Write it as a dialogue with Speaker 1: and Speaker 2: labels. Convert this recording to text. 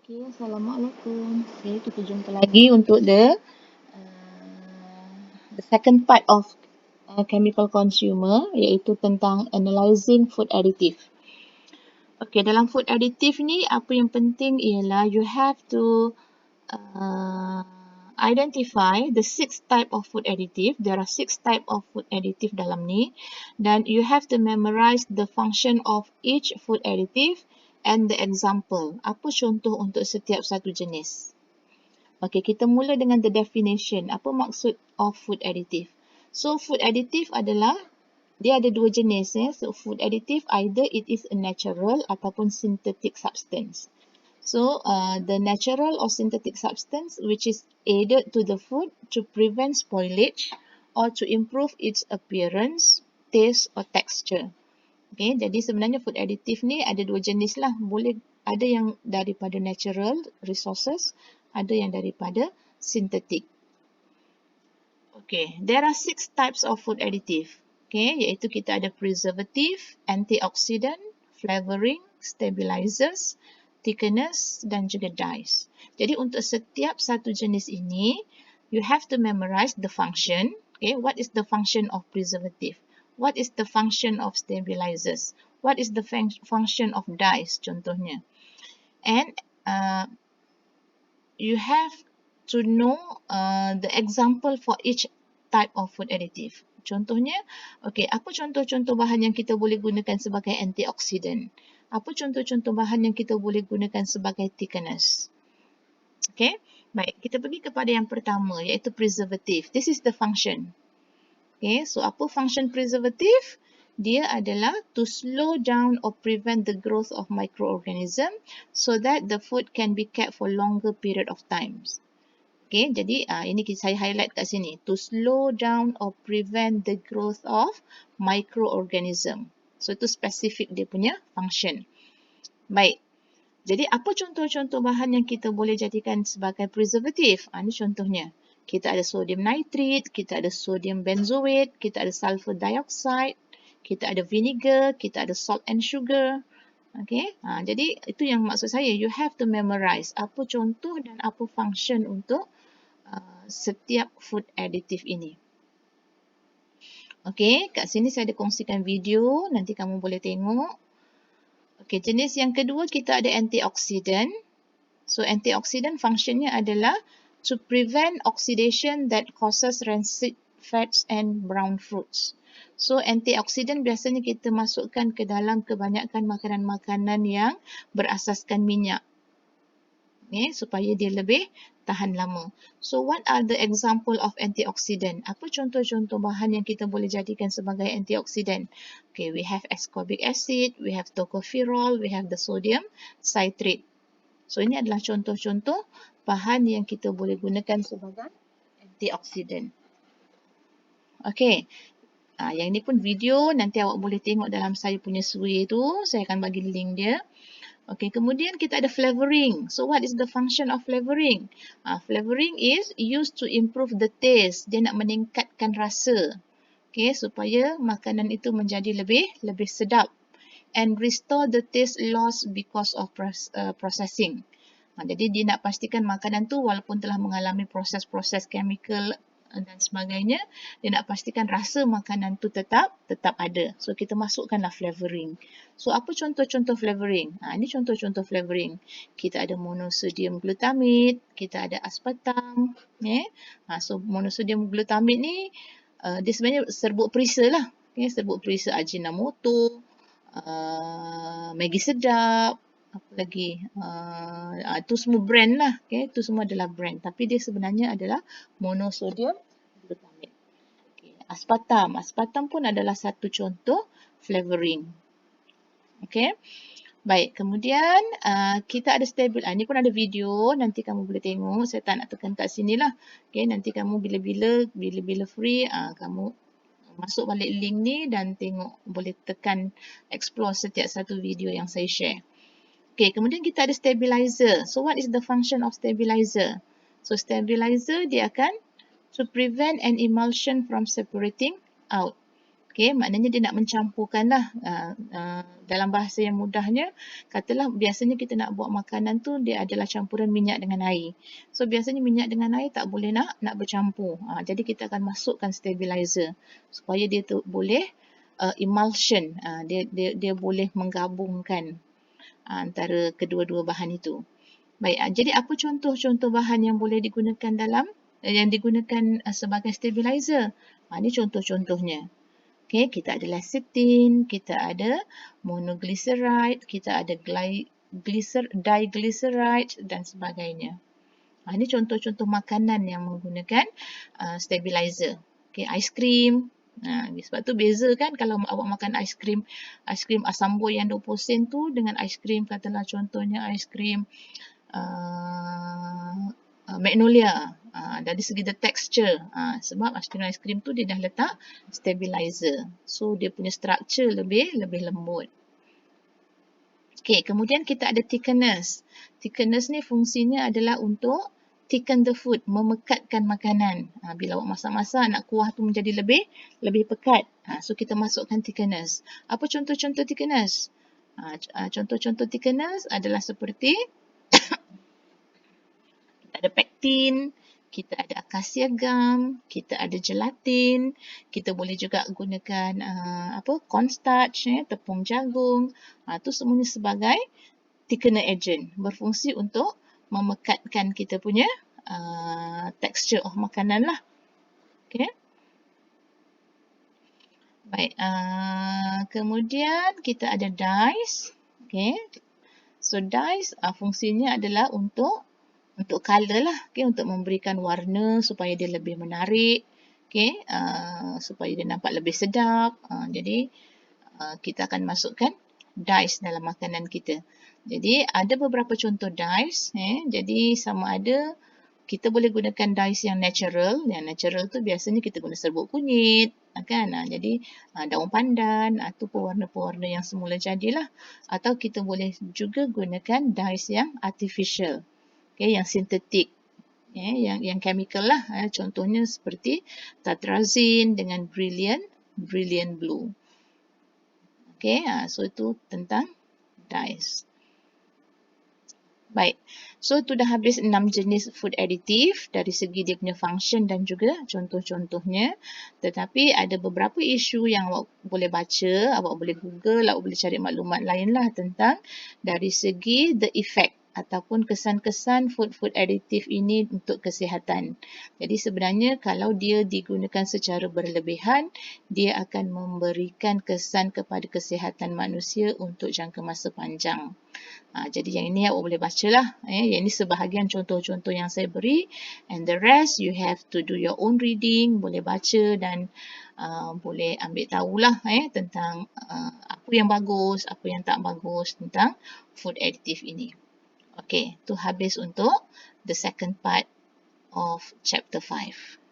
Speaker 1: Okay, Assalamualaikum. Okay, kita jumpa lagi untuk the second part of chemical consumer, iaitu tentang analyzing food additive. Okay, dalam food additive ni apa yang penting ialah you have to identify the 6 type of food additive. There are 6 type of food additive dalam ni, dan you have to memorize the function of each food additive and the example. Apa contoh untuk setiap satu jenis? Okey, kita mula dengan the definition. Apa maksud of food additive? So, food additive adalah, dia ada dua jenis. So, food additive either it is a natural ataupun synthetic substance. So, the natural or synthetic substance which is added to the food to prevent spoilage or to improve its appearance, taste or texture. Okay, jadi sebenarnya food additive ni ada dua jenis lah. Boleh ada yang daripada natural resources, ada yang daripada synthetic. Okay, there are 6 types of food additive. Okay, iaitu kita ada preservative, antioxidant, flavoring, stabilizers, thickeners dan juga dyes. Jadi untuk setiap satu jenis ini, you have to memorize the function. Okay, what is the function of preservative? What is the function of stabilizers? What is the function of dyes contohnya? And you have to know the example for each type of food additive. Contohnya, okay, apa contoh-contoh bahan yang kita boleh gunakan sebagai antioxidant? Apa contoh-contoh bahan yang kita boleh gunakan sebagai thickeners? Okay, baik, kita pergi kepada yang pertama iaitu preservative. This is the function. Okay, so apa function preservative? Dia adalah to slow down or prevent the growth of microorganism so that the food can be kept for longer period of times. Okay, jadi ini saya highlight kat sini. To slow down or prevent the growth of microorganism. So itu spesifik dia punya function. Baik, jadi apa contoh-contoh bahan yang kita boleh jadikan sebagai preservative? Ini contohnya. Kita ada sodium nitrate, kita ada sodium benzoate, kita ada sulfur dioxide, kita ada vinegar, kita ada salt and sugar. Okay, jadi itu yang maksud saya, you have to memorize apa contoh dan apa function untuk setiap food additive ini. Okay, kat sini saya ada kongsikan video, nanti kamu boleh tengok. Okay, jenis yang kedua kita ada antioxidant. So, antioxidant functionnya adalah to prevent oxidation that causes rancid fats and brown fruits. So, antioxidant biasanya kita masukkan ke dalam kebanyakan makanan-makanan yang berasaskan minyak. Okay, supaya dia lebih tahan lama. So, what are the example of antioxidant? Apa contoh-contoh bahan yang kita boleh jadikan sebagai antioxidant? Okay, we have ascorbic acid, we have tocopherol, we have the sodium citrate. So, ini adalah contoh-contoh bahan yang kita boleh gunakan sebagai antioxidant. Okay, yang ini pun video, nanti awak boleh tengok dalam saya punya survey tu. Saya akan bagi link dia. Okay, kemudian kita ada flavoring. So, what is the function of flavoring? Flavoring is used to improve the taste. Dia nak meningkatkan rasa. Okay, supaya makanan itu menjadi lebih sedap. And restore the taste lost because of processing. Jadi dia nak pastikan makanan tu walaupun telah mengalami proses-proses chemical dan sebagainya, dia nak pastikan rasa makanan tu tetap ada. So kita masukkanlah flavoring. So apa contoh-contoh flavoring? Ini contoh-contoh flavoring. Kita ada monosodium glutamate, kita ada aspartam. So monosodium glutamate ni dia sebenarnya serbuk perisa lah. Serbuk perisa Ajinomoto, Maggi sedap, apa lagi, itu semua brand lah. Okay, itu semua adalah brand, tapi dia sebenarnya adalah monosodium glutamate. Okay, aspartam pun adalah satu contoh flavoring. Okay, baik, kemudian kita ada ini pun ada video, nanti kamu boleh tengok. Saya tak nak tekan kat sini lah. Okay, nanti kamu bila free, kamu masuk balik link ni dan tengok, boleh tekan explore setiap satu video yang saya share. Okay, kemudian kita ada stabilizer. So, what is the function of stabilizer? So, stabilizer dia akan to prevent an emulsion from separating out. Okay, maknanya dia nak mencampurkan lah. Dalam bahasa yang mudahnya, katalah biasanya kita nak buat makanan tu dia adalah campuran minyak dengan air. So biasanya minyak dengan air tak boleh nak bercampur. Jadi kita akan masukkan stabilizer supaya dia tu boleh emulsion. Dia boleh menggabungkan antara kedua-dua bahan itu. Baik, jadi apa contoh-contoh bahan yang boleh digunakan yang digunakan sebagai stabilizer? Ini contoh-contohnya. Okay, kita ada lecithin, kita ada monoglyceride, kita ada diglyceride dan sebagainya. Ini contoh-contoh makanan yang menggunakan stabilizer. Okay, aiskrim. Sebab tu beza kan kalau awak makan aiskrim asam buah yang 20 sen tu dengan aiskrim, katalah contohnya aiskrim Magnolia. Dari segi the texture, sebab aiskrim tu dia dah letak stabilizer, so dia punya structure lebih lembut. Okay, kemudian kita ada thickness. Thickness ni fungsinya adalah untuk thicken the food, memekatkan makanan. Bila awak masak-masak nak kuah tu menjadi lebih pekat, so kita masukkan thickness. Apa contoh-contoh thickness? Contoh-contoh thickness adalah seperti ada pektin, kita ada akasia gum, kita ada gelatin, kita boleh juga gunakan cornstarch, tepung jagung. Itu semuanya sebagai thickener agent, berfungsi untuk memekatkan kita punya texture of makanan lah. Okay. Baik, kemudian kita ada dyes. Okay. So dyes fungsinya adalah untuk color lah, okay, untuk memberikan warna supaya dia lebih menarik, okay, supaya dia nampak lebih sedap. Jadi kita akan masukkan dyes dalam makanan kita. Jadi ada beberapa contoh dyes. Jadi sama ada kita boleh gunakan dyes yang natural. Yang natural tu biasanya kita guna serbuk kunyit, kan? Jadi daun pandan, tu pewarna-pewarna yang semula jadilah. Atau kita boleh juga gunakan dyes yang artificial. Okay, yang sintetik, yang chemical lah. Contohnya seperti tartrazine dengan brilliant blue. Okay, so itu tentang dyes. Baik, so itu dah habis 6 jenis food additive dari segi dia punya function dan juga contoh-contohnya. Tetapi ada beberapa isu yang awak boleh baca, awak boleh Google, awak boleh cari maklumat lain lah tentang dari segi the effect ataupun kesan-kesan food additive ini untuk kesihatan. Jadi sebenarnya kalau dia digunakan secara berlebihan, dia akan memberikan kesan kepada kesihatan manusia untuk jangka masa panjang. Jadi yang ini awak boleh baca lah. Yang ini sebahagian contoh-contoh yang saya beri. And the rest you have to do your own reading. Boleh baca dan boleh ambil tahulah tentang apa yang bagus, apa yang tak bagus tentang food additive ini. Okay, tu habis untuk the second part of chapter 5.